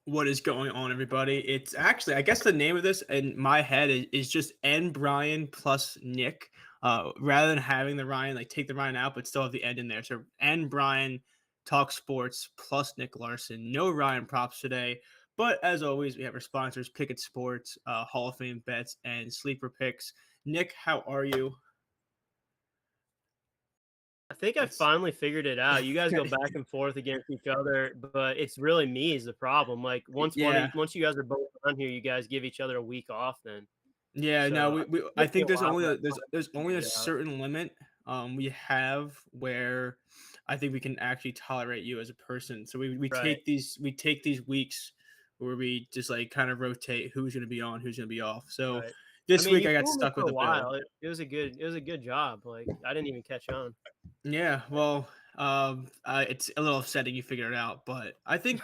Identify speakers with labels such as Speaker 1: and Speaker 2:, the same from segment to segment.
Speaker 1: What is going on, everybody? It's actually, I guess the name of this in my head is just N Brian plus Nick. Rather than having the Ryan, like take the Ryan out, but still have the end in there. So N Brian talk sports plus NicLarson. No Ryan props today. But as always, we have our sponsors, Pickett Sports, Hall of Fame bets, and sleeper picks. Nick, how are you?
Speaker 2: I think I
Speaker 1: That's
Speaker 2: finally figured it out. You guys go back and forth against each other, but it's really me is the problem. Like
Speaker 1: yeah.
Speaker 2: once you guys are both on here, you guys give each other a week off then.
Speaker 1: Yeah, no,
Speaker 2: So
Speaker 1: we
Speaker 2: it
Speaker 1: I
Speaker 2: took me
Speaker 1: think
Speaker 2: a while, but I
Speaker 1: there's
Speaker 2: finally
Speaker 1: only a
Speaker 2: figured it out.
Speaker 1: certain limit we have where I think we can actually tolerate you as a person. So
Speaker 2: Right.
Speaker 1: we take these weeks where we just like kind of rotate who's going to be on, who's going to be off. So
Speaker 2: Right. I
Speaker 1: this
Speaker 2: mean,
Speaker 1: week
Speaker 2: you
Speaker 1: I got
Speaker 2: fooled me
Speaker 1: stuck
Speaker 2: for
Speaker 1: with
Speaker 2: a
Speaker 1: a Bill.
Speaker 2: while. It was a good job. Like I didn't even catch on.
Speaker 1: Yeah, well, it's a little upsetting you figured it out, but I think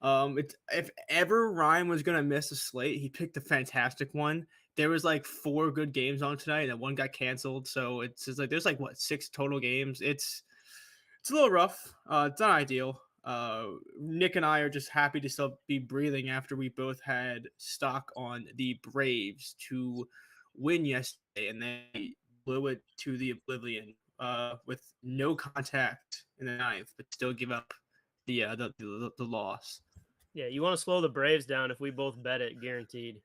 Speaker 1: if ever Ryan was gonna miss a slate, he picked a fantastic one. There was like four good games on tonight, and one got canceled. So it's just like there's like what six total games. It's a little rough. It's not ideal. Nick and I are just happy to still be breathing after we both had stock on the Braves to win yesterday, and they blew it to the oblivion with no contact in the ninth, but still give up the loss.
Speaker 2: Yeah, you want to slow the Braves down if we both bet it, guaranteed.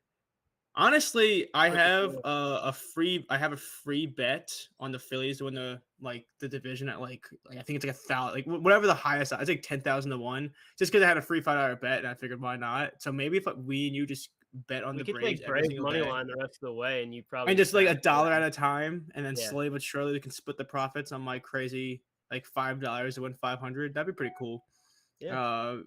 Speaker 1: Honestly,
Speaker 2: 100%.
Speaker 1: I have a free bet on the Phillies to win the division at I think it's like 1,000, like whatever the highest. It's like 10,000 to one. Just because I had a free $5 bet and I figured why not. So maybe if we and you just bet on
Speaker 2: We
Speaker 1: the
Speaker 2: could
Speaker 1: Braves
Speaker 2: take
Speaker 1: every
Speaker 2: Braves
Speaker 1: single
Speaker 2: money
Speaker 1: day,
Speaker 2: line the rest of the way, and you probably
Speaker 1: and
Speaker 2: just
Speaker 1: just like
Speaker 2: cash
Speaker 1: a
Speaker 2: it
Speaker 1: dollar
Speaker 2: out.
Speaker 1: at a time, and then
Speaker 2: Yeah.
Speaker 1: slowly but surely we can split the profits on my crazy like $5 to win 500. That'd be pretty cool.
Speaker 2: Yeah.
Speaker 1: Uh,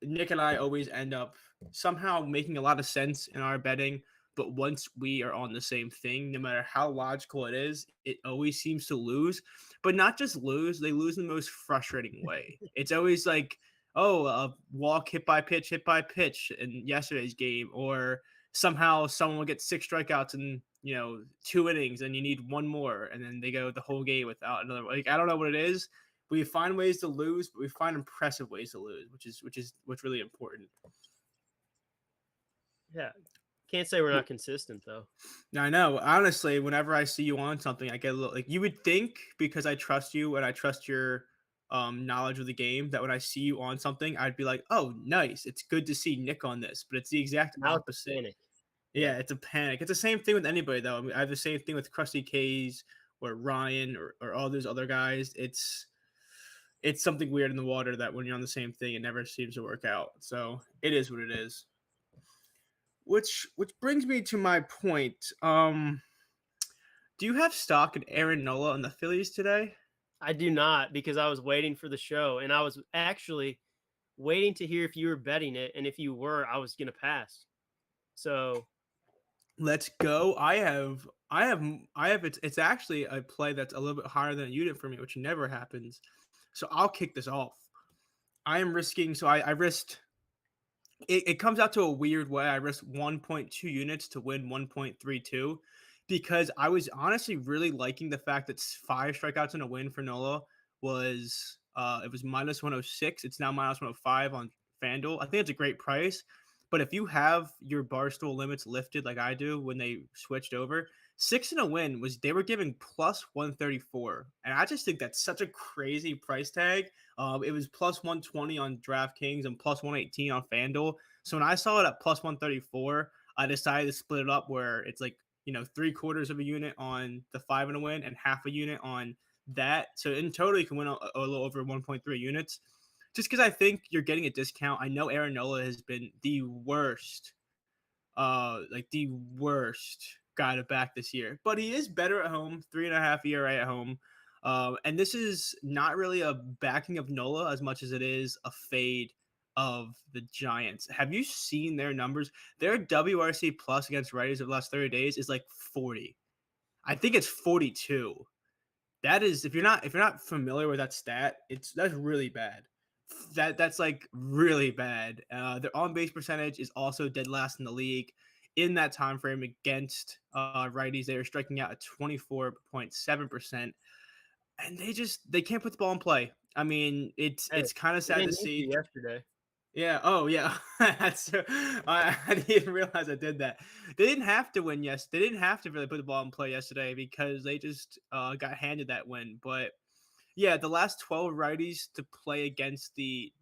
Speaker 1: Nick and I always end up somehow making a lot of sense in our betting. But once we are on the same thing, no matter how logical it is, it always seems to lose. But not just lose, they lose in the most frustrating way. It's always like, oh, a walk hit by pitch in yesterday's game, or somehow someone will get six strikeouts in, 2 innings and you need one more, and then they go the whole game without another. Like, I don't know what it is. We find ways to lose, but we find impressive ways to lose, which is what's really important.
Speaker 2: Yeah. Can't say we're not consistent though.
Speaker 1: Now I know, honestly, whenever I see you on something, I get a little like you would think because I trust you and I trust your knowledge of the game that when I see you on something, I'd be like, oh, nice, it's good to see Nick on this, but it's the exact
Speaker 2: Now it's a
Speaker 1: opposite.
Speaker 2: panic. Yeah.
Speaker 1: Yeah, it's a panic. It's the same thing with anybody though. I mean, I have the same thing with Krusty K's or Ryan or all those other guys. It's something weird in the water that when you're on the same thing, it never seems to work out. So it is what it is. Which brings me to my point. Do you have stock in Aaron Nola on the Phillies today?
Speaker 2: I do not because I was waiting for the show and I was actually waiting to hear if you were betting it. And if you were, I was going to pass. So,
Speaker 1: Let's go. It's actually a play that's a little bit higher than a unit for me, which never happens. So I'll kick this off. I am risking. So I risked. It comes out to a weird way. I risked 1.2 units to win 1.32 because I was honestly really liking the fact that five strikeouts in a win for Nola was it was minus 106. It's now minus 105 on FanDuel. I think it's a great price. But if you have your barstool limits lifted like I do when they switched over, six in a win was they were giving plus 134. And I just think that's such a crazy price tag. It was plus 120 on DraftKings and plus 118 on FanDuel. So when I saw it at plus 134, I decided to split it up where it's like, three quarters of a unit on the five in a win and half a unit on that. So in total, you can win a little over 1.3 units. Just because I think you're getting a discount. I know Aaron Nola has been the worst guy to back this year, but he is better at home. 3.5 ERA at home. And this is not really a backing of Nola as much as it is a fade of the Giants. Have you seen their numbers? Their WRC plus against righties of the last 30 days is like 40. I think it's 42. That is if you're not familiar with that stat, that's really bad. That's like really bad. Their on base percentage is also dead last in the league. In that time frame against righties, they are striking out at 24.7%, and they can't put the ball in play. I mean, it's
Speaker 2: hey,
Speaker 1: kind of
Speaker 2: they
Speaker 1: sad to
Speaker 2: didn't need to
Speaker 1: see.
Speaker 2: yesterday.
Speaker 1: Yeah. Oh, yeah. That's I didn't realize I did that. They didn't have to win. Yes, they didn't have to really put the ball in play yesterday because they just got handed that win. But yeah, the last 12 righties to play against the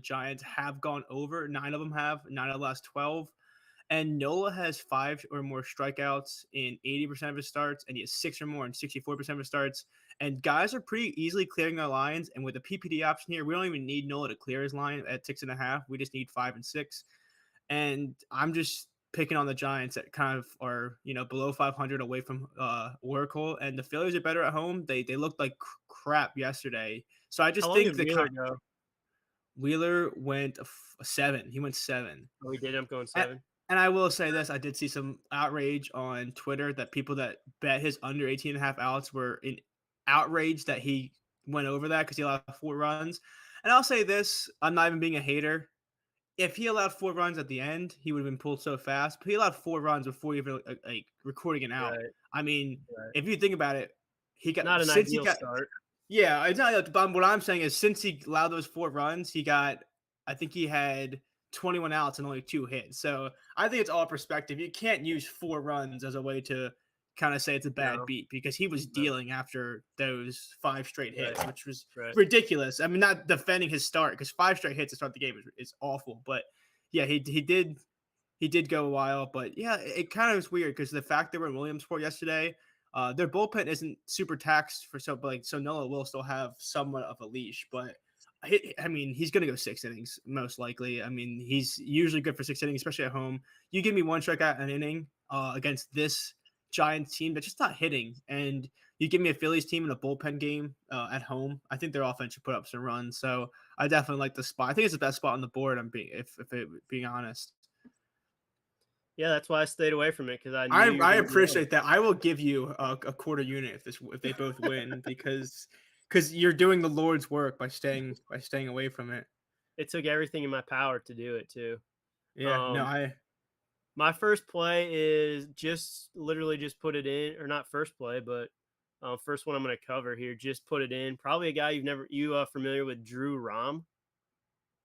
Speaker 1: Giants have gone over. 9 of them have. 9 of the last 12. And Nola has 5 or more strikeouts in 80% of his starts, and he has 6 or more in 64% of his starts. And guys are pretty easily clearing their lines. And with the PPD option here, we don't even need Nola to clear his line at 6.5. We just need 5 and 6. And I'm just picking on the Giants that kind of are, below 500 away from Oracle. And the Phillies are better at home. They looked like crap yesterday. So I
Speaker 2: How
Speaker 1: just
Speaker 2: long
Speaker 1: think
Speaker 2: did
Speaker 1: the kind
Speaker 2: Wheeler go?
Speaker 1: Wheeler went a 7. He went 7.
Speaker 2: Oh, he did end up going
Speaker 1: And
Speaker 2: 7.
Speaker 1: and I will say this, I did see some outrage on Twitter that people that bet his under 18.5 outs were in outrage that he went over that because he allowed 4 runs. And I'll say this, I'm not even being a hater. If he allowed 4 runs at the end, he would have been pulled so fast. But he allowed 4 runs before even like recording an out.
Speaker 2: Right,
Speaker 1: I mean,
Speaker 2: right.
Speaker 1: if you think about it,
Speaker 2: Not an
Speaker 1: since he
Speaker 2: ideal
Speaker 1: got
Speaker 2: start.
Speaker 1: yeah, it's not. But what I'm saying is, since he allowed those 4 runs, he got. I think he had 21 outs and only 2 hits. So I think it's all perspective. You can't use 4 runs as a way to kind of say it's a bad
Speaker 2: No,
Speaker 1: beat because he was
Speaker 2: no.
Speaker 1: dealing after those 5 straight
Speaker 2: Right,
Speaker 1: hits, which was
Speaker 2: right.
Speaker 1: ridiculous. I mean, not defending his start because 5 straight hits to start the game is awful. But yeah, he did go a while, but yeah, it kind of is weird because the fact they were in Williamsport yesterday, their bullpen isn't super taxed for so Noah will still have somewhat of a leash, but I mean he's gonna go 6 innings most likely. I mean he's usually good for 6 innings, especially at home. You give me one strikeout an inning against this Giants team that's just not hitting, and you give me a Phillies team in a bullpen game at home. I think their offense should put up some runs. So I definitely like the spot. I think it's the best spot on the board. Being honest.
Speaker 2: Yeah, that's why I stayed away from it because I
Speaker 1: I
Speaker 2: knew you were
Speaker 1: I
Speaker 2: gonna be on it.
Speaker 1: appreciate that. I will give you a quarter unit if they both win because you're doing the Lord's work by staying away from it.
Speaker 2: It took everything in my power to do it too.
Speaker 1: Yeah, no,
Speaker 2: Um,
Speaker 1: I
Speaker 2: my first play is just literally just put it in, or not first play, but first one I'm going to cover here. Just put it in. Probably a guy you familiar with, Drew Rom?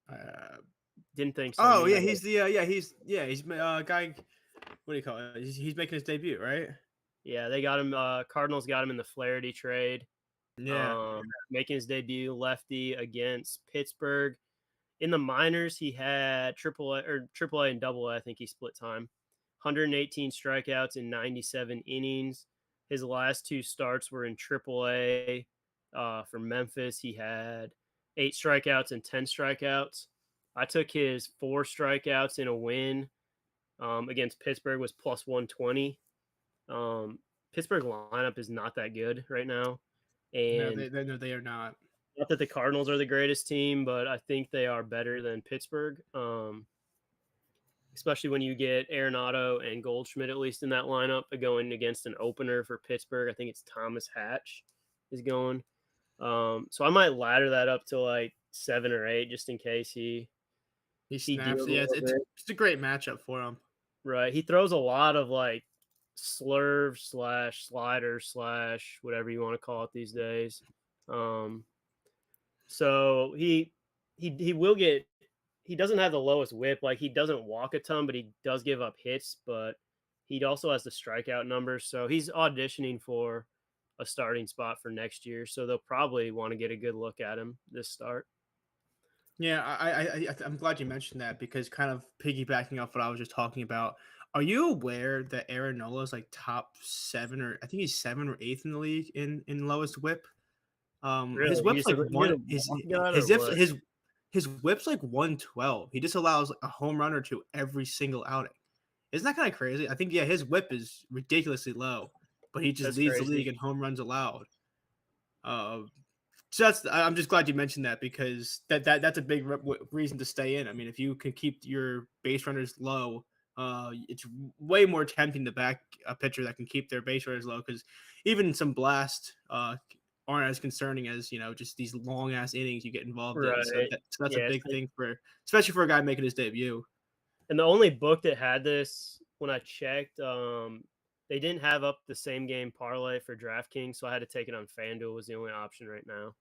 Speaker 1: uh,
Speaker 2: Didn't think so.
Speaker 1: oh
Speaker 2: Me
Speaker 1: yeah,
Speaker 2: neither.
Speaker 1: he's guy. What do you call it? He's making his debut, right?
Speaker 2: Yeah, they got him. Cardinals got him in the Flaherty trade.
Speaker 1: Yeah,
Speaker 2: Making his debut, lefty against Pittsburgh. In the minors, he had triple A and double A. I think he split time. 118 strikeouts in 97 innings. His last 2 starts were in triple A for Memphis. He had 8 strikeouts and 10 strikeouts. I took his 4 strikeouts in a win against Pittsburgh was plus 120. Um, Pittsburgh lineup is not that good right now.
Speaker 1: no,
Speaker 2: And
Speaker 1: no, they are not.
Speaker 2: not that the Cardinals are the greatest team, but I think they are better than Pittsburgh. Especially when you get Arenado and Goldschmidt at least in that lineup going against an opener for Pittsburgh. I think it's Thomas Hatch is going. So I might ladder that up to like 7 or 8 just in case
Speaker 1: He
Speaker 2: he
Speaker 1: snaps.
Speaker 2: deals a
Speaker 1: Yeah,
Speaker 2: little bit.
Speaker 1: it's a great matchup for him.
Speaker 2: Right. He throws a lot of like slurve slash slider slash whatever you want to call it these days. Um, so he will get he doesn't have the lowest whip. Like he doesn't walk a ton, but he does give up hits. But he also has the strikeout numbers. So he's auditioning for a starting spot for next year. So they'll probably want to get a good look at him this start.
Speaker 1: Yeah, I'm glad you mentioned that because kind of piggybacking off what I was just talking about. Are you aware that Aaron Nola is like top 7 or I think he's 7 or 8 in the league in lowest whip? His
Speaker 2: Really,
Speaker 1: whip's like
Speaker 2: he's a
Speaker 1: one.
Speaker 2: walk guy or
Speaker 1: His his
Speaker 2: what?
Speaker 1: his whip's like 112. He just allows a home run or two every single outing. Isn't that kind of crazy? I think yeah, his whip is ridiculously low, but he just
Speaker 2: That's
Speaker 1: leads the
Speaker 2: crazy.
Speaker 1: league in home runs allowed. Uh, so I'm just glad you mentioned that because that's a big reason to stay in. I mean, if you can keep your base runners low, it's way more tempting to back a pitcher that can keep their base runners low because even some blast aren't as concerning as just these long ass innings you get involved in. So
Speaker 2: Right.
Speaker 1: that's a
Speaker 2: Yeah.
Speaker 1: big thing especially for a guy making his debut.
Speaker 2: And the only book that had this when I checked, they didn't have up the same game parlay for DraftKings, so I had to take it on FanDuel was the only option right now.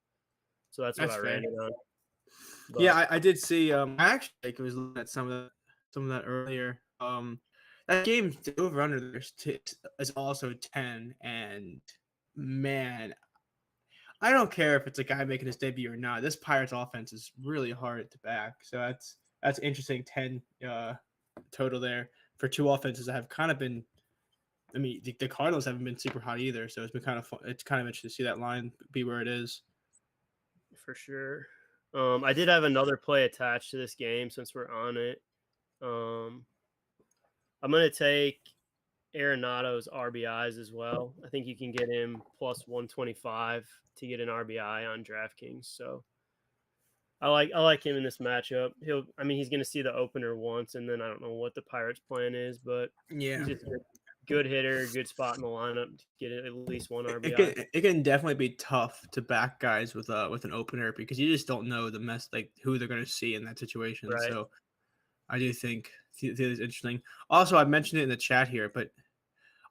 Speaker 2: So that's what
Speaker 1: That's
Speaker 2: I ran
Speaker 1: fair.
Speaker 2: it on. But
Speaker 1: Yeah, I did see. I actually like, was looking at some of that earlier. That game the over under there is also 10, and man, I don't care if it's a guy making his debut or not. This Pirates offense is really hard to back. So that's interesting. 10 total there for two offenses that have kind of been. I mean, the Cardinals haven't been super hot either, so it's been kind of fun. It's kind of interesting to see that line be where it is.
Speaker 2: for sure. I did have another play attached to this game since we're on it. Um, I'm gonna take Arenado's RBIs as well. I think you can get him plus 125 to get an RBI on DraftKings. So I like him in this matchup. He's going to see the opener once, and then I don't know what the Pirates' plan is, but
Speaker 1: Yeah,
Speaker 2: he's just a good hitter, good spot in the lineup to get at least one
Speaker 1: it
Speaker 2: RBI.
Speaker 1: can it can definitely be tough to back guys with an opener because you just don't know the mess like who they're going to see in that situation.
Speaker 2: Right?
Speaker 1: So I do think it's interesting. Also, I mentioned it in the chat here, but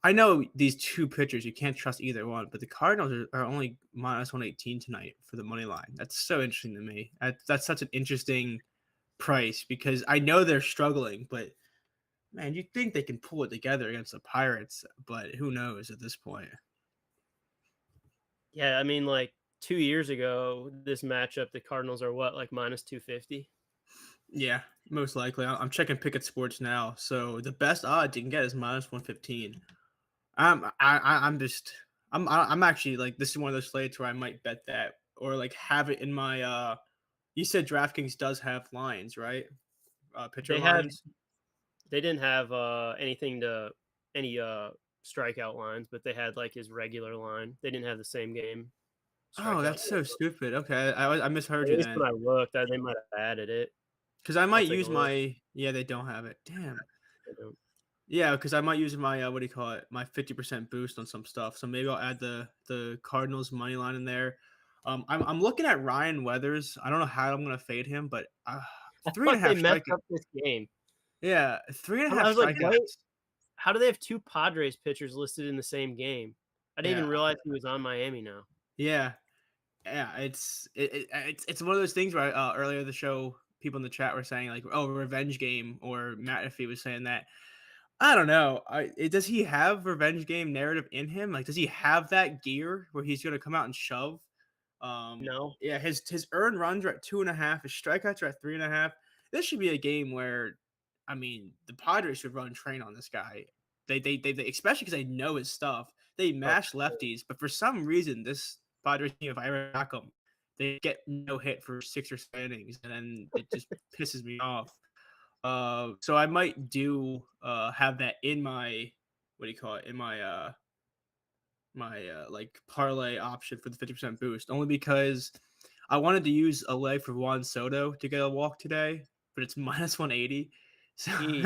Speaker 1: I know these two pitchers you can't trust either one. But the Cardinals are only minus 118 tonight for the money line. That's so interesting to me. That's such an interesting price because I know they're struggling, but man, you think they can pull it together against the Pirates, but who knows at this point.
Speaker 2: Yeah, I mean, like 2 years ago, this matchup, the Cardinals are what, like minus 250?
Speaker 1: Yeah, most likely. I'm checking Picket Sports now. So the best odds you can get is minus 115. I'm just I'm actually like this is one of those slates where I might bet that or like have it in my you said DraftKings does have lines, right? Pitcher
Speaker 2: They had
Speaker 1: lines.
Speaker 2: they didn't have any strikeout lines, but they had like his regular line. They didn't have the same game
Speaker 1: Oh,
Speaker 2: strikeout.
Speaker 1: that's so stupid. Okay, I misheard
Speaker 2: At
Speaker 1: you
Speaker 2: least
Speaker 1: then.
Speaker 2: when I looked, they might have added it.
Speaker 1: Because I
Speaker 2: I'll
Speaker 1: might
Speaker 2: take a
Speaker 1: use
Speaker 2: look.
Speaker 1: my yeah, they don't have it. Damn.
Speaker 2: I don't.
Speaker 1: Yeah, because I might use my what do you call it? My 50% boost on some stuff. So maybe I'll add the Cardinals money line in there. I'm looking at Ryan Weathers. I don't know how I'm gonna fade him, but
Speaker 2: I
Speaker 1: three and
Speaker 2: thought
Speaker 1: a
Speaker 2: they
Speaker 1: half
Speaker 2: messed
Speaker 1: strikeout.
Speaker 2: up this game.
Speaker 1: Yeah, three and a
Speaker 2: I
Speaker 1: half
Speaker 2: was like, wait,
Speaker 1: strikeouts.
Speaker 2: how do they have two Padres pitchers listed in the same game? I didn't even
Speaker 1: Yeah,
Speaker 2: realize he was on Miami now.
Speaker 1: yeah, yeah. It's one of those things where earlier in the show, people in the chat were saying like, "Oh, revenge game," or Matt if he was saying that. I don't know. Does he have revenge game narrative in him? Like, does he have that gear where he's going to come out and shove?
Speaker 2: No,
Speaker 1: Yeah, his earned runs are at 2.5. His strikeouts are at 3.5. This should be a game where, I mean, the Padres should run train on this guy. They especially because they know his stuff. They
Speaker 2: oh,
Speaker 1: mash lefties, but for some reason, this Padres team, if I ever back them, they get no hit for 6 or 7 innings, and then it just pisses me off. So I might do have that in my what do you call it in my like parlay option for the 50% boost only because I wanted to use a leg for Juan Soto to get a walk today, but it's minus 180. So
Speaker 2: geez.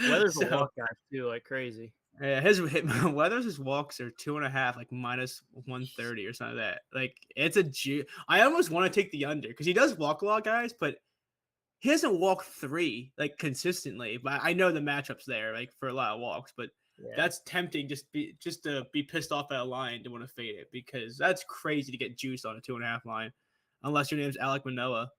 Speaker 2: Weather's a
Speaker 1: so
Speaker 2: walk guy too, like crazy.
Speaker 1: yeah, his Weathers' walks are 2.5, like minus 130 or something like that. Like it's I almost want to take the under because he does walk a lot, guys, but he hasn't walked 3 like consistently, but I know the matchups there like for a lot of walks, but
Speaker 2: Yeah,
Speaker 1: that's tempting just to be pissed off at a line to want to fade it because that's crazy to get juiced on a 2.5 line, unless your name's Alec Manoa.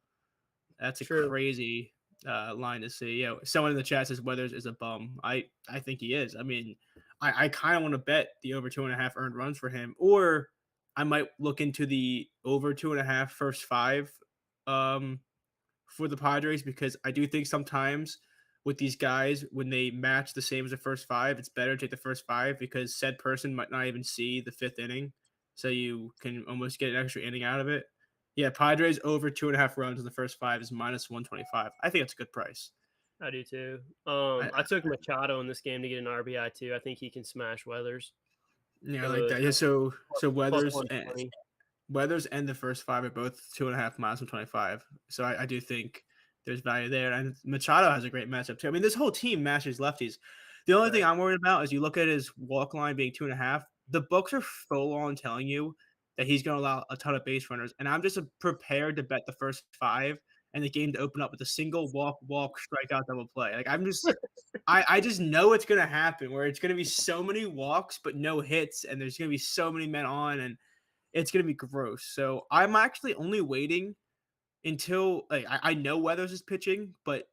Speaker 1: That's a
Speaker 2: true.
Speaker 1: crazy line to see. Yeah, someone in the chat says Weathers is a bum. I think he is. I mean, I kind of want to bet the over 2.5 earned runs for him, or I might look into the over 2.5 first 5. For the Padres because I do think sometimes with these guys, when they match the same as the first 5, it's better to take the first 5 because said person might not even see the 5th inning. So you can almost get an extra inning out of it. Yeah, Padres over 2.5 runs in the first 5 is minus 125. I think that's a good price.
Speaker 2: I do too.
Speaker 1: I,
Speaker 2: I took Machado in this game to get an RBI too. I think he can smash Weathers.
Speaker 1: yeah,
Speaker 2: It
Speaker 1: I like
Speaker 2: was
Speaker 1: that. Yeah, so
Speaker 2: plus
Speaker 1: Weathers and
Speaker 2: 120.
Speaker 1: the first 5 are both 2.5 minus 125. So I do think there's value there. And Machado has a great matchup too. I mean, this whole team matches lefties. The only thing
Speaker 2: Right.
Speaker 1: I'm worried about is you look at his walk line being 2.5. The books are full on telling you that he's going to allow a ton of base runners, and I'm just prepared to bet the first 5 and the game to open up with a single walk, strikeout, double play. Like I just know it's going to happen where it's going to be so many walks but no hits, and there's going to be so many men on, and it's going to be gross. So I'm actually only waiting until like I know Weathers is pitching, but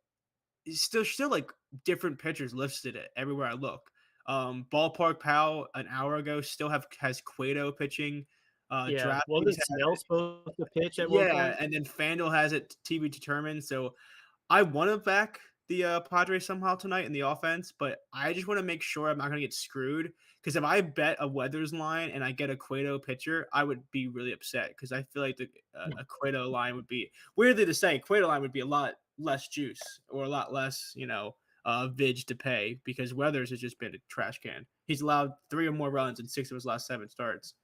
Speaker 1: it's still like different pitchers listed it everywhere I look. Ballpark Pal an hour ago still has Cueto pitching.
Speaker 2: Yeah,
Speaker 1: DraftKings
Speaker 2: wasn't
Speaker 1: has
Speaker 2: Snell
Speaker 1: it.
Speaker 2: supposed to pitch at one
Speaker 1: Yeah,
Speaker 2: point?
Speaker 1: and then FanDuel has it to be determined. So I want to back the Padres somehow tonight in the offense, but I just want to make sure I'm not going to get screwed. Because if I bet a Weathers line and I get a Cueto pitcher, I would be really upset because I feel like a Cueto line would be weirdly to say. Cueto line would be a lot less juice or a lot less, vig to pay because Weathers has just been a trash can. He's allowed 3 or more runs in 6 of his last 7 starts.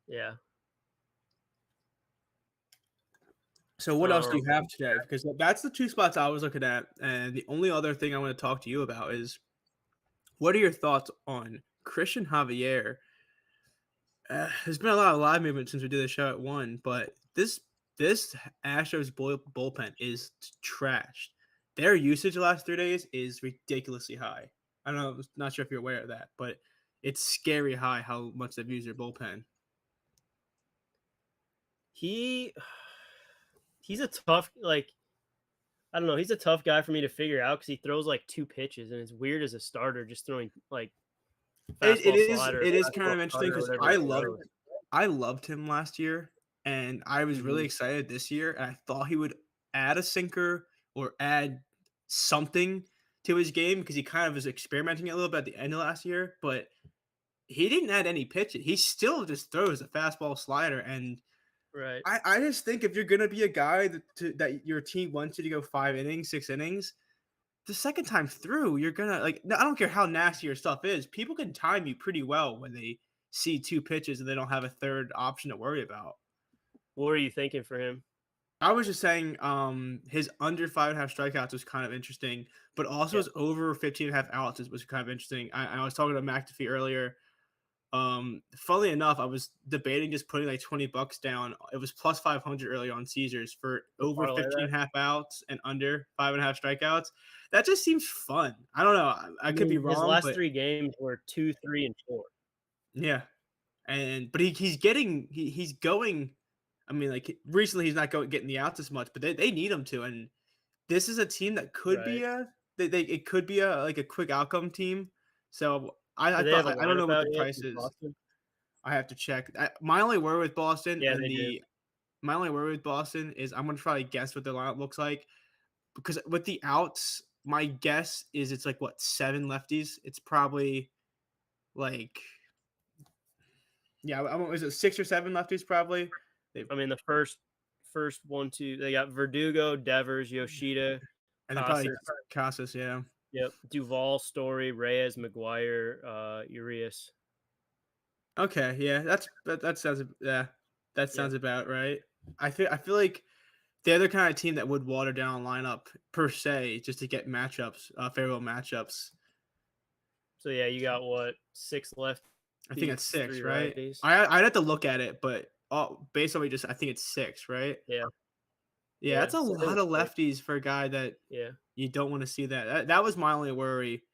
Speaker 2: Yeah.
Speaker 1: So what else do you have
Speaker 2: Um,
Speaker 1: today? Because that's the 2 spots I was looking at, and the only other thing I want to talk to you about is what are your thoughts on Christian Javier? There's been a lot of live movement since we did the show at 1, but this Astros bullpen is trashed. Their usage the last 3 days is ridiculously high. I don't know, not sure if you're aware of that, but it's scary high how much they've used their bullpen.
Speaker 2: he's a tough I don't know. He's a tough guy for me to figure out because he throws like 2 pitches, and it's weird as a starter just throwing like
Speaker 1: It
Speaker 2: fastball
Speaker 1: is
Speaker 2: slider,
Speaker 1: it is kind
Speaker 2: fastball
Speaker 1: of interesting
Speaker 2: cutter, or
Speaker 1: because
Speaker 2: whatever he throws.
Speaker 1: I loved him last year, and I was really
Speaker 2: Mhm.
Speaker 1: excited this year, and I thought he would add a sinker or add something to his game because he kind of was experimenting a little bit at the end of last year, but he didn't add any pitches. He still just throws a fastball slider, and
Speaker 2: Right.
Speaker 1: I just think if you're gonna be a guy that your team wants you to go 5 innings, 6 innings, the second time through, you're gonna like. I don't care how nasty your stuff is. People can time you pretty well when they see 2 pitches and they don't have a third option to worry about.
Speaker 2: What were you thinking for him?
Speaker 1: I was just saying, his under 5.5 strikeouts was kind of interesting, but also
Speaker 2: Yeah.
Speaker 1: his over 15.5 outs was kind of interesting. I was talking to McAfee earlier. Funnily enough, I was debating just putting like $20 down. It was plus 500 earlier on Caesars for
Speaker 2: To
Speaker 1: over
Speaker 2: parlay
Speaker 1: 15
Speaker 2: that?
Speaker 1: and a half outs and under 5.5 strikeouts. That just seems fun. I don't know. I
Speaker 2: I
Speaker 1: could be
Speaker 2: mean, his
Speaker 1: wrong,
Speaker 2: last
Speaker 1: but
Speaker 2: 3 games were 2, 3, and 4.
Speaker 1: yeah. But he's going. I mean, like recently he's not getting the outs as much, but they need him to. And this is a team that could be
Speaker 2: Right.
Speaker 1: it could be a like a quick outcome team. So I
Speaker 2: Do they have
Speaker 1: thought
Speaker 2: a
Speaker 1: I don't know
Speaker 2: lineup
Speaker 1: what
Speaker 2: out
Speaker 1: the
Speaker 2: yet
Speaker 1: price
Speaker 2: in
Speaker 1: is.
Speaker 2: Boston?
Speaker 1: I have to check. My only worry with Boston
Speaker 2: Yeah, they do.
Speaker 1: is I'm gonna try to guess what their lineup looks like because with the outs, my guess is it's like what 7 lefties. It's probably like yeah, is it 6 or 7 lefties probably? They
Speaker 2: I mean, the first 1, 2, they got Verdugo, Devers, Yoshida,
Speaker 1: and then probably
Speaker 2: Casas.
Speaker 1: Casas, yeah.
Speaker 2: Yep. Duval, Story, Reyes, McGuire, Urias.
Speaker 1: Okay, yeah, that sounds yeah, that
Speaker 2: Yeah.
Speaker 1: sounds about right. I feel like they're the kind of team that would water down a lineup per se just to get matchups, favorable matchups.
Speaker 2: So yeah, you got what, 6
Speaker 1: I think it's
Speaker 2: lefties, 3
Speaker 1: 6, right?
Speaker 2: righties.
Speaker 1: I'd have to look at it, but based on what you just I think it's 6, right?
Speaker 2: Yeah.
Speaker 1: Yeah,
Speaker 2: Yeah.
Speaker 1: that's a
Speaker 2: So I think
Speaker 1: lot
Speaker 2: it's
Speaker 1: of
Speaker 2: 6.
Speaker 1: lefties for a guy that
Speaker 2: Yeah.
Speaker 1: you don't want to see that was my only worry.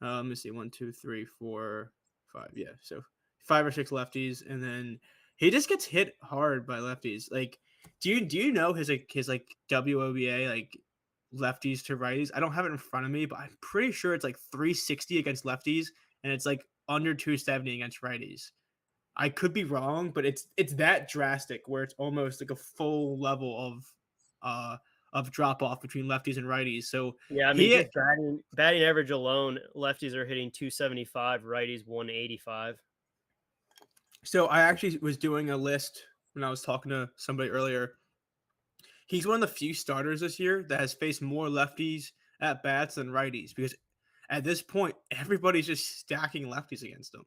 Speaker 1: Let me see, 1, 2, 3, 4, 5. Yeah, so 5 or 6 lefties, and then he just gets hit hard by lefties. Like, do you know his WOBA like lefties to righties? I don't have it in front of me, but I'm pretty sure it's like 360 against lefties, and it's like under 270 against righties. I could be wrong, but it's that drastic where it's almost like a full level uh drop off between lefties and righties. So
Speaker 2: Yeah, I mean,
Speaker 1: he
Speaker 2: just batting average alone, lefties are hitting 275, righties 185.
Speaker 1: So I actually was doing a list when I was talking to somebody earlier. He's one of the few starters this year that has faced more lefties at bats than righties because at this point everybody's just stacking lefties against him.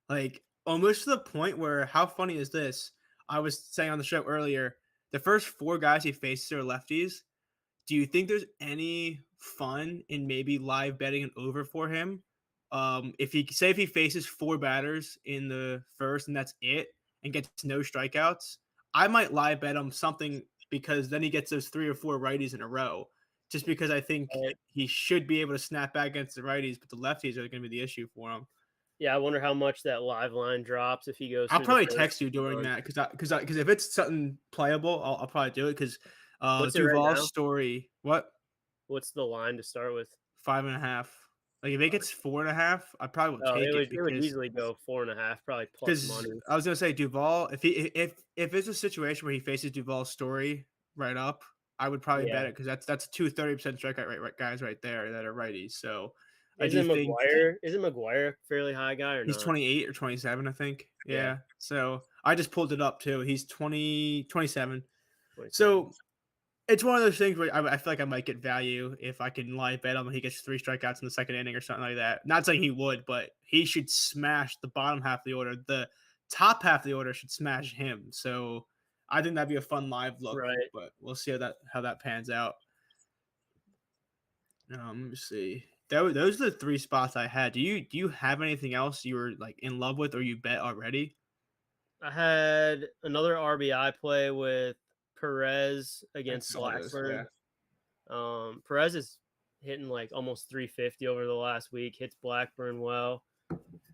Speaker 1: Like almost to the point where how funny is this? I was saying on the show earlier, the first 4 guys he faces are lefties. Do you think there's any fun in maybe live betting an over for him? If he faces 4 batters in the first and that's it and gets no strikeouts, I might live bet him something because then he gets those 3 or 4 righties in a row. Just because I think
Speaker 2: Right.
Speaker 1: he should be able to snap back against the righties, but the lefties are going to be the issue for him.
Speaker 2: Yeah, I wonder how much that live line drops if he goes
Speaker 1: I'll
Speaker 2: through the
Speaker 1: probably
Speaker 2: first
Speaker 1: text you during
Speaker 2: month.
Speaker 1: that because if it's something playable, I'll probably do it because
Speaker 2: What's it right
Speaker 1: Duval's
Speaker 2: now?
Speaker 1: story. What?
Speaker 2: What's the line to start with?
Speaker 1: 5.5. Like if it gets 4.5, I probably will
Speaker 2: Oh,
Speaker 1: take it
Speaker 2: it would easily go 4.5, probably plus
Speaker 1: because
Speaker 2: money.
Speaker 1: I was gonna say Duval. If it's a situation where he faces Duval's story right up, I would probably bet
Speaker 2: Yeah.
Speaker 1: it because that's two 30% strikeout right guys right there that are righties. So I do
Speaker 2: Isn't
Speaker 1: think
Speaker 2: McGuire a fairly high guy or
Speaker 1: he's
Speaker 2: not?
Speaker 1: 28 or 27, I think.
Speaker 2: Yeah,
Speaker 1: Yeah. So I just pulled it up too. He's 27.
Speaker 2: 27.
Speaker 1: So it's one of those things where I feel like I might get value if I can live bet him and he gets 3 strikeouts in the second inning or something like that. Not saying he would, but he should smash the bottom half of the order. The top half of the order should smash him. So I think that'd be a fun live look,
Speaker 2: Right.
Speaker 1: but we'll see how that pans out. Let me see. Those are the 3 spots I had. Do you have anything else you were like in love with or you bet already?
Speaker 2: I had another RBI play with Perez
Speaker 1: I
Speaker 2: against
Speaker 1: saw this. Yeah.
Speaker 2: Blacksburg. Perez is hitting like almost 350 over the last week. Hits Blackburn well.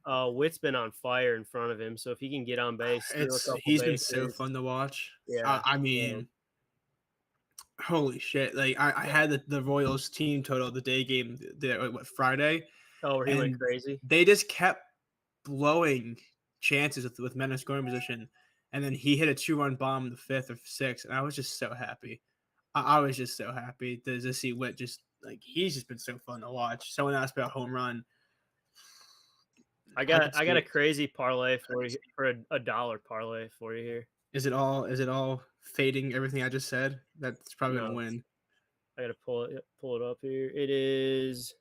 Speaker 2: Witt's been on fire in front of him, so if he can get on base, steal a couple
Speaker 1: He's been so
Speaker 2: bases,
Speaker 1: fun to watch.
Speaker 2: yeah.
Speaker 1: I mean, holy shit! Like I had the Royals team total the day game Friday,
Speaker 2: Oh, where he went
Speaker 1: and
Speaker 2: crazy.
Speaker 1: they just kept blowing chances with men in scoring position, and then he hit a 2-run bomb in the fifth or sixth, and I was just so happy. I was just so happy to see Witt just like he's just been so fun to watch. Someone asked about home run. I could
Speaker 2: I
Speaker 1: see
Speaker 2: got a
Speaker 1: it.
Speaker 2: crazy parlay for you for a dollar parlay for you here.
Speaker 1: Is it all fading everything I just said? That's probably gonna
Speaker 2: No,
Speaker 1: win.
Speaker 2: I gotta pull it up here. It is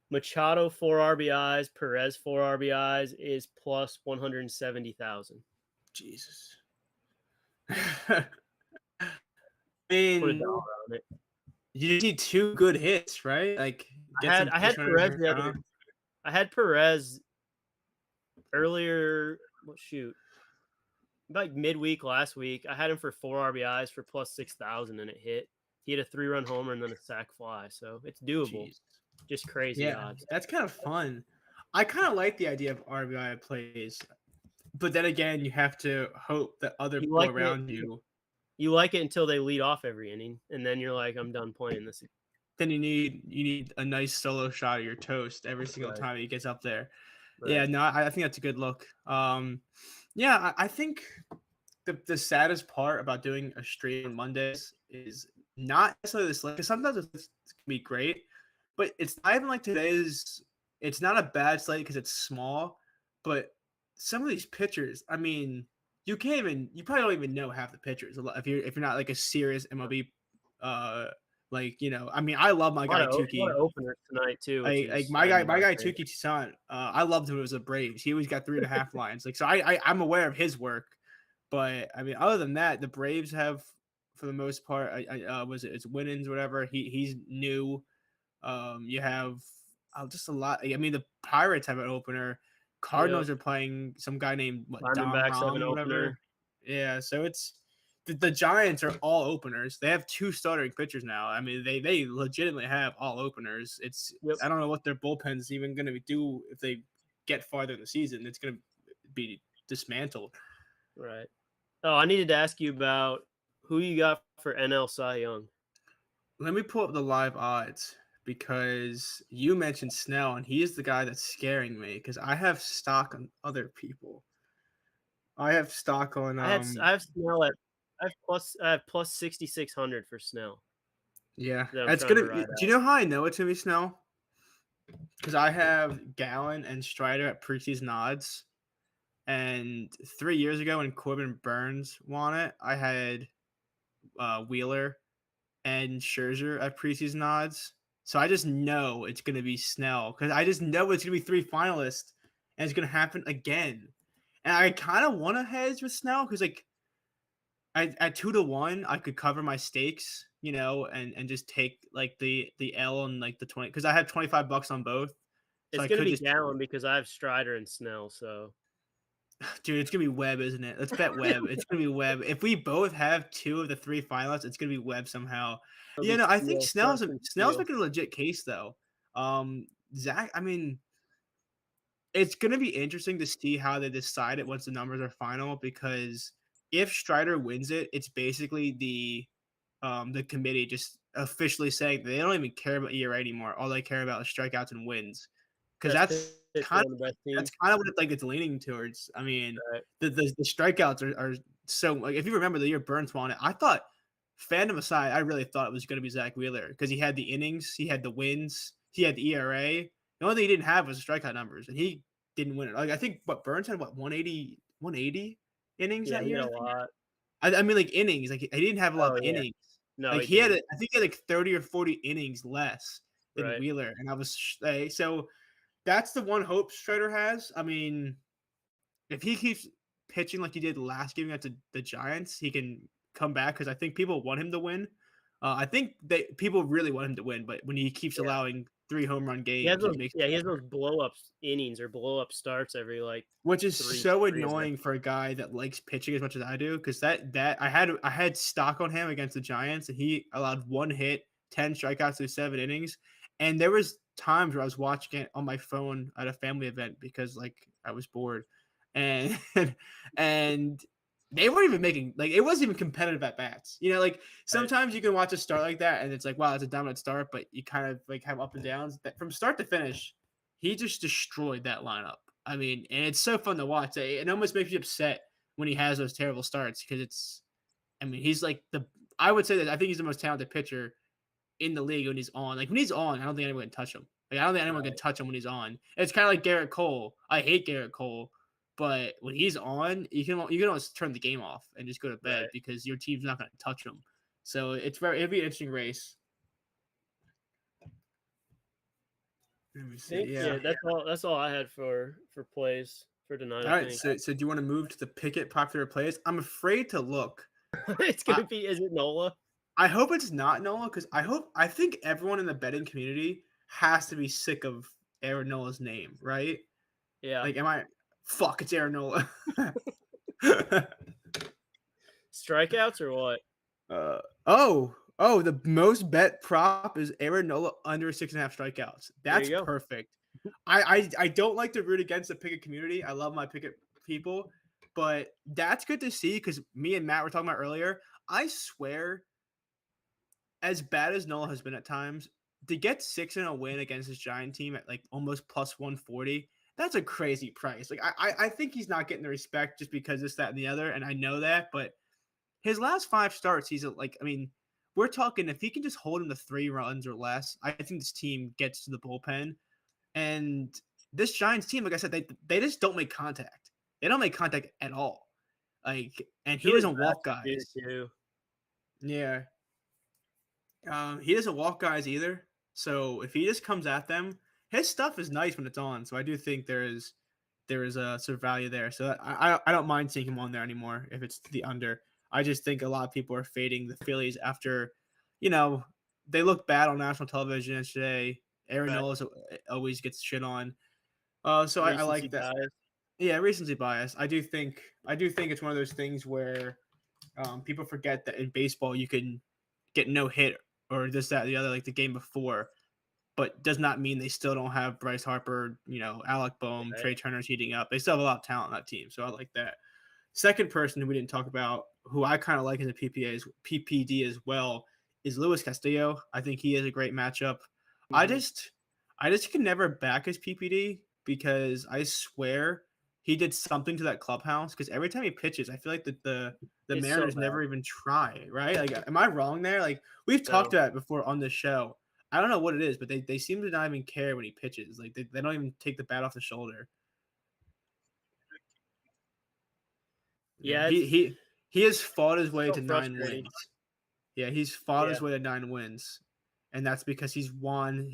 Speaker 2: Machado 4 RBIs, Perez 4 RBIs is plus 170,000.
Speaker 1: Jesus. I
Speaker 2: Put a
Speaker 1: mean,
Speaker 2: dollar on it.
Speaker 1: you need 2 good hits, right? Like, get some
Speaker 2: I
Speaker 1: base
Speaker 2: had
Speaker 1: runners
Speaker 2: Perez
Speaker 1: in
Speaker 2: the
Speaker 1: your
Speaker 2: other.
Speaker 1: comp.
Speaker 2: I had Perez earlier. Well, shoot, like midweek last week. I had him for 4 RBIs for plus 6,000, and it hit. He had a 3-run homer and then a sac fly, so it's doable.
Speaker 1: Jeez.
Speaker 2: Just crazy
Speaker 1: Yeah,
Speaker 2: odds.
Speaker 1: that's kind of fun. I kind of like the idea of RBI plays, but then again, you have to hope that other
Speaker 2: You
Speaker 1: people
Speaker 2: like it.
Speaker 1: around
Speaker 2: You like it until they lead off every inning, and then you're like, I'm done playing this.
Speaker 1: then you need a nice solo shot of your toast every single
Speaker 2: Right.
Speaker 1: time he gets up there. Yeah,
Speaker 2: Right.
Speaker 1: no, I think that's a good look. Yeah, I think the saddest part about doing a stream on Mondays is not necessarily the slate, because sometimes it's gonna be great, but it's not even like today's. It's not a bad slate because it's small, but some of these pitchers, I mean, you probably don't even know half the pitchers if you're not like a serious MLB, uh, like I mean, I love my guy
Speaker 2: A lot
Speaker 1: Tukey.
Speaker 2: of openers tonight too, which
Speaker 1: Like
Speaker 2: is
Speaker 1: my
Speaker 2: I
Speaker 1: guy,
Speaker 2: did
Speaker 1: my
Speaker 2: not
Speaker 1: guy
Speaker 2: think.
Speaker 1: Tukey Toussaint. I loved him when it was the Braves. He always got 3.5 lines. Like so, I'm aware of his work, but I mean, other than that, the Braves have, for the most part, was it's Winans, whatever. He's new. You have just a lot. I mean, the Pirates have an opener.
Speaker 2: Yep.
Speaker 1: Cardinals are playing some guy named Dom
Speaker 2: Diamondbacks have an
Speaker 1: Rom,
Speaker 2: opener.
Speaker 1: whatever. Yeah, so it's the Giants are all openers. They have 2 starting pitchers now. I mean, they legitimately have all openers.
Speaker 2: Yep.
Speaker 1: I don't know what their bullpen's even going to do if they get farther in the season. It's going to be dismantled.
Speaker 2: Right. Oh, I needed to ask you about who you got for NL Cy Young.
Speaker 1: Let me pull up the live odds because you mentioned Snell, and he is the guy that's scaring me because I have stock on other people. I have stock on
Speaker 2: I have Snell at I have plus 6,600 for Snell
Speaker 1: yeah.
Speaker 2: that I'm
Speaker 1: It's
Speaker 2: trying to
Speaker 1: gonna.
Speaker 2: ride
Speaker 1: Do you know how I know it's gonna be Snell? Because I have Gallen and Strider at preseason odds, and 3 years ago when Corbin Burns won it, I had Wheeler and Scherzer at preseason odds. So I just know it's going to be Snell because I just know it's going to be 3 finalists and it's going to happen again. And I kind of want to hedge with Snell because like at 2-1, I could cover my stakes, and just take like the L and like the 20 because I had $25 on both. So
Speaker 2: It's
Speaker 1: I
Speaker 2: going to
Speaker 1: could
Speaker 2: be
Speaker 1: just
Speaker 2: Gallen because I have Strider and Snell. So
Speaker 1: dude, it's gonna be Webb, isn't it? Let's bet Webb. It's gonna be Webb. If we both have 2 of the 3 finalists, it's gonna be Webb somehow.
Speaker 2: it'll be
Speaker 1: Yeah, no, I think
Speaker 2: Steele, Preston
Speaker 1: Snell's
Speaker 2: Steele.
Speaker 1: making a legit case though. Zach, I mean, it's gonna be interesting to see how they decide it once the numbers are final because if Strider wins it, it's basically the committee just officially saying they don't even care about ERA anymore. All they care about is strikeouts and wins, because
Speaker 2: Best
Speaker 1: that's
Speaker 2: pitcher
Speaker 1: kind
Speaker 2: on the best
Speaker 1: that's
Speaker 2: team.
Speaker 1: kind of what it's leaning towards. I mean,
Speaker 2: Right.
Speaker 1: the strikeouts are so like if you remember the year Burns won it, I thought fandom aside, I really thought it was going to be Zach Wheeler because he had the innings, he had the wins, he had the ERA. The only thing he didn't have was the strikeout numbers, and he didn't win it. Like I think what Burns had 180 innings
Speaker 2: Yeah,
Speaker 1: that
Speaker 2: he had
Speaker 1: year.
Speaker 2: a lot.
Speaker 1: I mean like innings. Like he didn't have a lot
Speaker 2: Oh,
Speaker 1: of
Speaker 2: yeah.
Speaker 1: innings.
Speaker 2: No,
Speaker 1: Like
Speaker 2: he
Speaker 1: he had,
Speaker 2: didn't.
Speaker 1: I think he had like 30 or 40 innings less than
Speaker 2: Right.
Speaker 1: Wheeler, and I was so that's the one hope Strider has. I mean, if he keeps pitching like he did last game against the Giants, he can come back because I think people want him to win. I think people really want him to win, but when he keeps
Speaker 2: Yeah.
Speaker 1: allowing 3 home run
Speaker 2: He has
Speaker 1: games,
Speaker 2: those
Speaker 1: it makes
Speaker 2: he has those blow up innings or blow up starts every, like,
Speaker 1: which is
Speaker 2: 3
Speaker 1: so
Speaker 2: 3 of them.
Speaker 1: annoying for a guy that likes pitching as much as I do, because that I had stock on him against the Giants, and he allowed 1 hit, 10 strikeouts through 7 innings, and there was times where I was watching it on my phone at a family event because like I was bored, and and they weren't even making like it wasn't even competitive at bats. Like
Speaker 2: Right.
Speaker 1: sometimes you can watch a start like that, and it's like wow, it's a dominant start, but you kind of like have up and downs. That from start to finish, he just destroyed that lineup. I mean, and it's so fun to watch. It almost makes you upset when he has those terrible starts because I mean, he's like I would say that I think he's the most talented pitcher in the league when he's on. Like when he's on, I don't think anyone can touch him. Like I don't think anyone can
Speaker 2: Right.
Speaker 1: touch him when he's on. It's kind of like Garrett Cole. I hate Garrett Cole, but when he's on, you can always turn the game off and just go to bed
Speaker 2: Right.
Speaker 1: because your team's not going to touch him. So it'd be an interesting race. Let me
Speaker 2: I
Speaker 1: see.
Speaker 2: think,
Speaker 1: Yeah.
Speaker 2: yeah, that's all I had for plays for tonight,
Speaker 1: All
Speaker 2: I
Speaker 1: right.
Speaker 2: think.
Speaker 1: So do you want to move to the Pickett popular plays? I'm afraid to look.
Speaker 2: It's
Speaker 1: I,
Speaker 2: gonna be is it Nola?
Speaker 1: I hope it's not Nola because I think everyone in the betting community has to be sick of Aaron Nola's name, right?
Speaker 2: Yeah.
Speaker 1: Like, am I? Fuck, it's Aaron Nola.
Speaker 2: Strikeouts or what?
Speaker 1: The most bet prop is Aaron Nola under 6.5 strikeouts.
Speaker 2: There
Speaker 1: That's
Speaker 2: you go.
Speaker 1: perfect. I don't like to root against the Pickett community. I love my Pickett people, but that's good to see because me and Matt were talking about earlier. I swear, as bad as Nola has been at times, to get 6 in a win against his Giant team at like almost plus 140, that's a crazy price. Like I think he's not getting the respect just because this, that, and the other, and I know that, but his last 5 starts, he's like, I mean, we're talking if he can just hold him to 3 runs or less, I think this team gets to the bullpen. And this Giants team, like I said, they just don't make contact. They don't make contact at all. Like, and he
Speaker 2: Billy
Speaker 1: doesn't walk
Speaker 2: Bassett do
Speaker 1: guys.
Speaker 2: too.
Speaker 1: Yeah. He doesn't walk guys either. So if he just comes at them, his stuff is nice when it's on. So I do think there is a sort of value there. So I don't mind seeing him on there anymore if it's the under. I just think a lot of people are fading the Phillies after, you know, they look bad on national television yesterday. Aaron
Speaker 2: Right.
Speaker 1: Nola always gets shit on. So I
Speaker 2: Recency
Speaker 1: like that.
Speaker 2: bias.
Speaker 1: Yeah, recency bias. I do think it's one of those things where people forget that in baseball you can get no hit or this, that, the other like the game before, but does not mean they still don't have Bryce Harper, Alec Boehm,
Speaker 2: Right.
Speaker 1: Trey Turner's heating up. They still have a lot of talent on that team. So I like that. Second person who we didn't talk about, who I kind of like in the PPD as well, is Luis Castillo. I think he is a great matchup. I
Speaker 2: Mhm.
Speaker 1: just I just can never back his PPD because I swear he did something to that clubhouse because every time he pitches, I feel like the
Speaker 2: It's so
Speaker 1: Mariners
Speaker 2: bad.
Speaker 1: never even try, right? Like, am I wrong there? Like we've talked
Speaker 2: No.
Speaker 1: about it before on this show. I don't know what it is, but they seem to not even care when he pitches. Like they don't even take the bat off the shoulder. Yeah,
Speaker 2: Yeah,
Speaker 1: he has fought his
Speaker 2: it's
Speaker 1: way
Speaker 2: so
Speaker 1: to 9 wins.
Speaker 2: frustrating.
Speaker 1: Yeah, he's fought
Speaker 2: Yeah.
Speaker 1: his way to 9 wins, and that's because he's won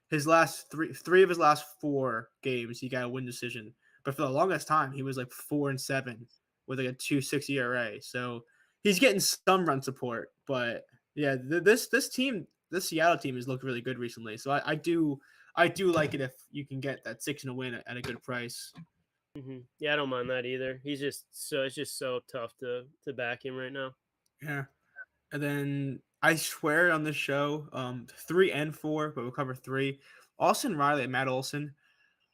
Speaker 1: his last three of his last 4 games. He got a win decision, but for the longest time, he was like 4-7 with like a 2.6 ERA. So he's getting some run support, but yeah, this team, this Seattle team, has looked really good recently. So I do like it if you can get that 6 in a win at a good price.
Speaker 2: Yeah, I don't mind that either. It's just so tough to back him right now.
Speaker 1: Yeah. And then I swear on this show, 3 and 4, but we'll cover 3. Austin Riley and Matt Olson.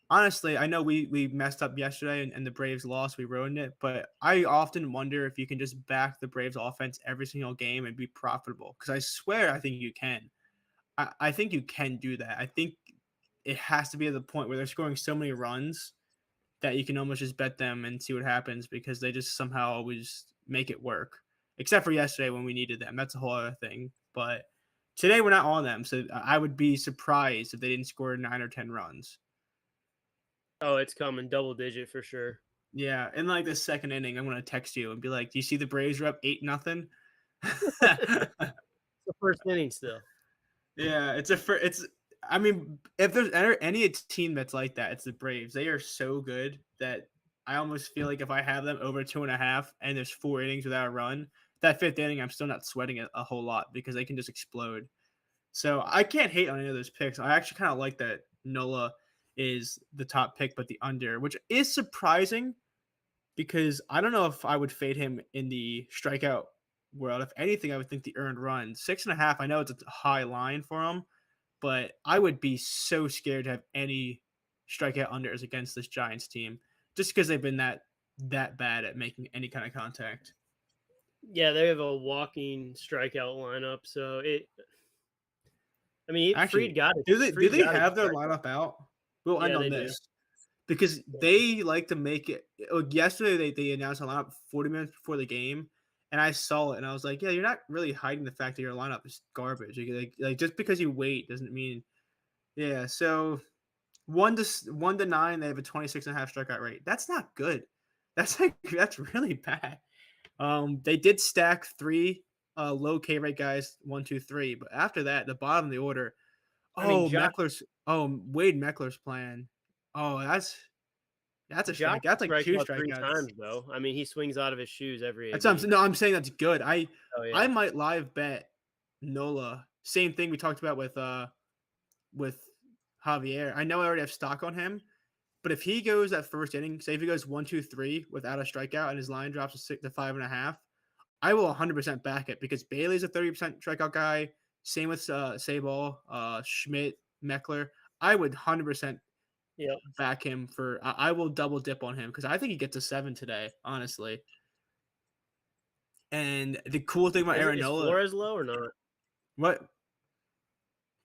Speaker 1: honestly, I know we messed up yesterday and the Braves lost, we ruined it, but I often wonder if you can just back the Braves offense every single game and be profitable. Because I swear I think you can. I think you can do that. I think it has to be at the point where they're scoring so many runs that you can almost just bet them and see what happens because they just somehow always make it work. Except for yesterday when we needed them. That's a whole other thing. But today we're not on them. So I would be surprised if they didn't score 9 or 10 runs.
Speaker 2: Oh, it's coming double digit for sure.
Speaker 1: Yeah. In like the second inning, I'm gonna text you and be like, "Do you see the Braves are up 8-0?"
Speaker 2: The first inning still.
Speaker 1: Yeah, it's I mean, if there's any team that's like that, it's the Braves. They are so good that I almost feel like if I have them over 2.5 and there's 4 innings without a run, that fifth inning, I'm still not sweating it a whole lot because they can just explode. So I can't hate on any of those picks. I actually kind of like that Nola is the top pick, but the under, which is surprising because I don't know if I would fade him in the strikeout world. If anything, I would think the earned run 6.5. I know it's a high line for him, but I would be so scared to have any strikeout unders against this Giants team just because they've been that bad at making any kind of contact.
Speaker 2: Yeah, they have a walking strikeout lineup, so it. I mean,
Speaker 1: Actually,
Speaker 2: Freed got it.
Speaker 1: do
Speaker 2: Freed
Speaker 1: they
Speaker 2: got a
Speaker 1: have their
Speaker 2: strikeout.
Speaker 1: lineup out? We'll end
Speaker 2: Yeah,
Speaker 1: on
Speaker 2: they do.
Speaker 1: this because they like to make it. Yesterday, they announced a lineup 40 minutes before the game, and I saw it and I was like, yeah, you're not really hiding the fact that your lineup is garbage. Like just because you wait doesn't mean yeah. So 1 to 9, they have a 26.5 strikeout rate. That's not good. That's really bad. They did stack three low K rate guys, 1, 2, 3, but after that, the bottom of the order.
Speaker 2: I mean,
Speaker 1: Wade Meckler's plan. Oh, that's a
Speaker 2: Josh
Speaker 1: strike. That's like
Speaker 2: strikes
Speaker 1: two
Speaker 2: out 3
Speaker 1: strikeouts.
Speaker 2: times though. I mean, he swings out of his shoes every
Speaker 1: That's
Speaker 2: 8
Speaker 1: what I'm
Speaker 2: games.
Speaker 1: saying. No, I'm saying that's good.
Speaker 2: Oh
Speaker 1: I
Speaker 2: yeah.
Speaker 1: might live bet Nola. Same thing we talked about with Javier. I know I already have stock on him, but if he goes that first inning, say if he goes 1, 2, 3 without a strikeout and his line drops to 5.5, I will 100% back it because Bailey's a 30% strikeout guy. Same with Sabal, Schmidt, Meckler. I would 100%
Speaker 2: Yep.
Speaker 1: back him for. I will double dip on him because I think he gets a 7 today, honestly. And the cool thing about Aaron
Speaker 2: Is
Speaker 1: Nola,
Speaker 2: Flores low or not?
Speaker 1: what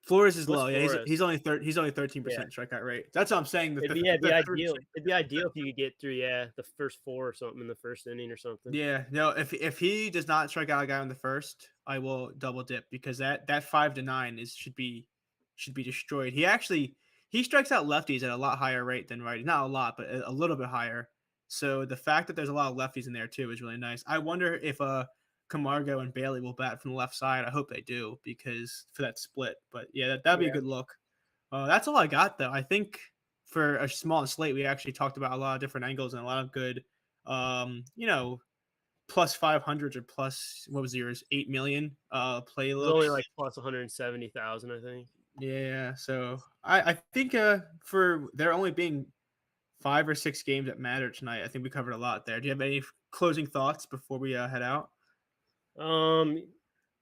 Speaker 1: Flores is
Speaker 2: What's
Speaker 1: low. Yeah,
Speaker 2: Flores?
Speaker 1: he's only
Speaker 2: Yeah.
Speaker 1: 13% strikeout rate. That's what I'm saying.
Speaker 2: It'd be
Speaker 1: The
Speaker 2: ideal. It'd be ideal if you could get through, yeah, the first 4 or something in the first inning or something.
Speaker 1: Yeah, no, if he does not strike out a guy on the first, I will double dip because that 5 to 9 is should be destroyed. He strikes out lefties at a lot higher rate than righties. Not a lot, but a little bit higher. So the fact that there's a lot of lefties in there too is really nice. I wonder if Camargo and Bailey will bat from the left side. I hope they do because for that split. But yeah, that'd be a
Speaker 2: Yeah.
Speaker 1: good look. That's all I got though. I think for a small slate, we actually talked about a lot of different angles and a lot of good you know, plus 500 or plus what was yours 8 million play
Speaker 2: It was only
Speaker 1: looks.
Speaker 2: like plus 170,000, I think.
Speaker 1: Yeah, so I think for there only being 5 or 6 games that matter tonight, I think we covered a lot there. Do you have any closing thoughts before we head out?
Speaker 2: Um,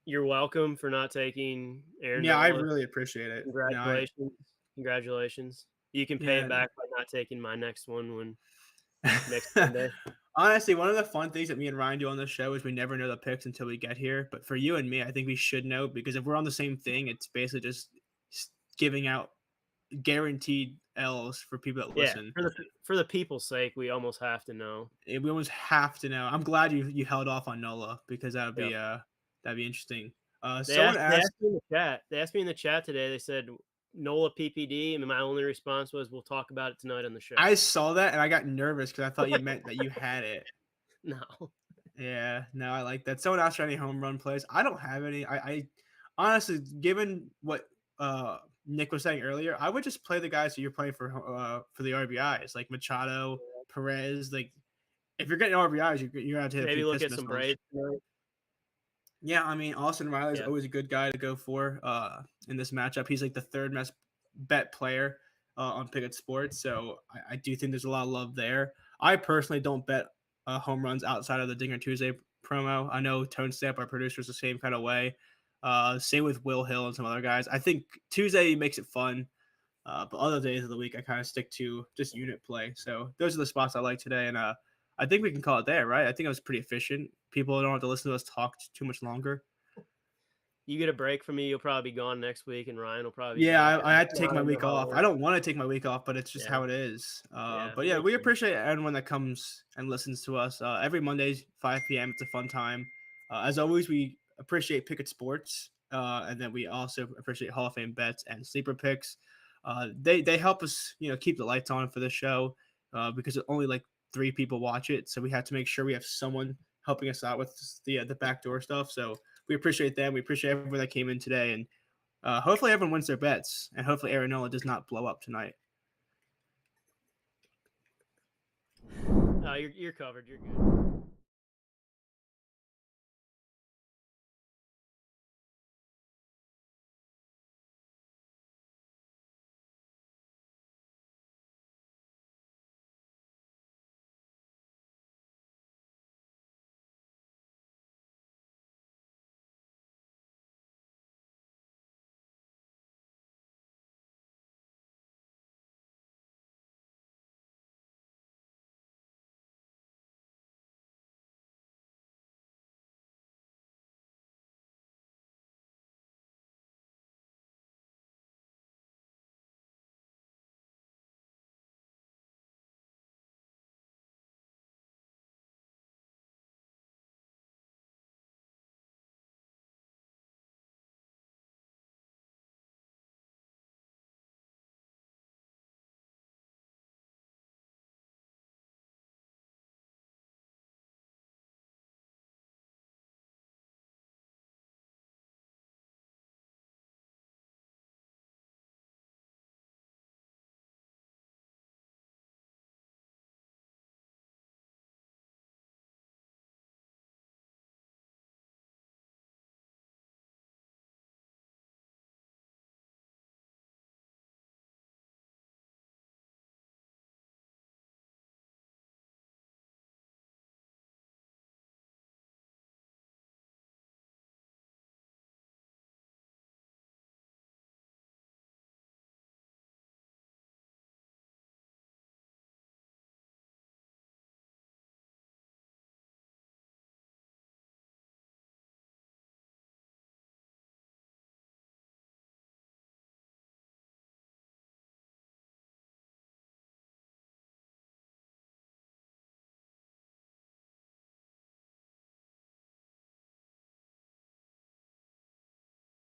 Speaker 2: you're welcome for not taking Aaron
Speaker 1: Yeah, I
Speaker 2: Nola.
Speaker 1: really appreciate it.
Speaker 2: Congratulations. Congratulations. You can pay it
Speaker 1: Yeah.
Speaker 2: back by not taking my next one when next Sunday.
Speaker 1: Honestly, one of the fun things that me and Ryan do on this show is we never know the picks until we get here. But for you and me, I think we should know because if we're on the same thing, it's basically just giving out guaranteed L's for people that
Speaker 2: Yeah,
Speaker 1: listen.
Speaker 2: for the people's sake, we almost have to know.
Speaker 1: We almost have to know. I'm glad you held off on Nola because
Speaker 2: Yep.
Speaker 1: that'd be interesting.
Speaker 2: They
Speaker 1: Someone
Speaker 2: asked they
Speaker 1: asked.
Speaker 2: asked me in the chat. They asked me in the chat today. They said Nola PPD, and my only response was, "We'll talk about it tonight on the show."
Speaker 1: I saw that and I got nervous because I thought you meant that you had it.
Speaker 2: No.
Speaker 1: Yeah, no, I like that. Someone asked for any home run plays. I don't have any. I honestly, given what Nick was saying earlier, I would just play the guys that you're playing for the RBIs, like Machado, Perez. Like if you're getting RBIs, you're gonna hit a
Speaker 2: Maybe
Speaker 1: few
Speaker 2: look
Speaker 1: piss
Speaker 2: at some
Speaker 1: missiles.
Speaker 2: Braves tonight.
Speaker 1: Yeah, I mean Austin Riley is
Speaker 2: Yeah.
Speaker 1: always a good guy to go for in this matchup. He's like the third best bet player on Pickett Sports, so I do think there's a lot of love there. I personally don't bet home runs outside of the Dinger Tuesday promo. I know Tone Stamp, our producer, is the same kind of way. Same with Will Hill and some other guys. I think Tuesday makes it fun. But other days of the week, I kind of stick to just unit play. So those are the spots I like today, and I think we can call it there, right? I think it was pretty efficient. People don't have to listen to us talk too much longer.
Speaker 2: You get a break from me, you'll probably be gone next week, and Ryan will probably be
Speaker 1: Yeah,
Speaker 2: back.
Speaker 1: I had to take
Speaker 2: I
Speaker 1: my
Speaker 2: don't know
Speaker 1: week
Speaker 2: how it
Speaker 1: off. I
Speaker 2: works.
Speaker 1: don't want to take my week off, but it's just
Speaker 2: Yeah,
Speaker 1: how it is.
Speaker 2: yeah,
Speaker 1: But yeah,
Speaker 2: makes
Speaker 1: we
Speaker 2: sense.
Speaker 1: appreciate everyone that comes and listens to us every Monday, 5 p.m. It's a fun time. As always, we appreciate Picket Sports, and then we also appreciate Hall of Fame bets and sleeper picks. They help us, keep the lights on for the show because only like 3 people watch it, so we have to make sure we have someone helping us out with the backdoor stuff. So we appreciate them. We appreciate everyone that came in today, and hopefully everyone wins their bets, and hopefully Aaron does not blow up tonight.
Speaker 2: You're covered. You're good.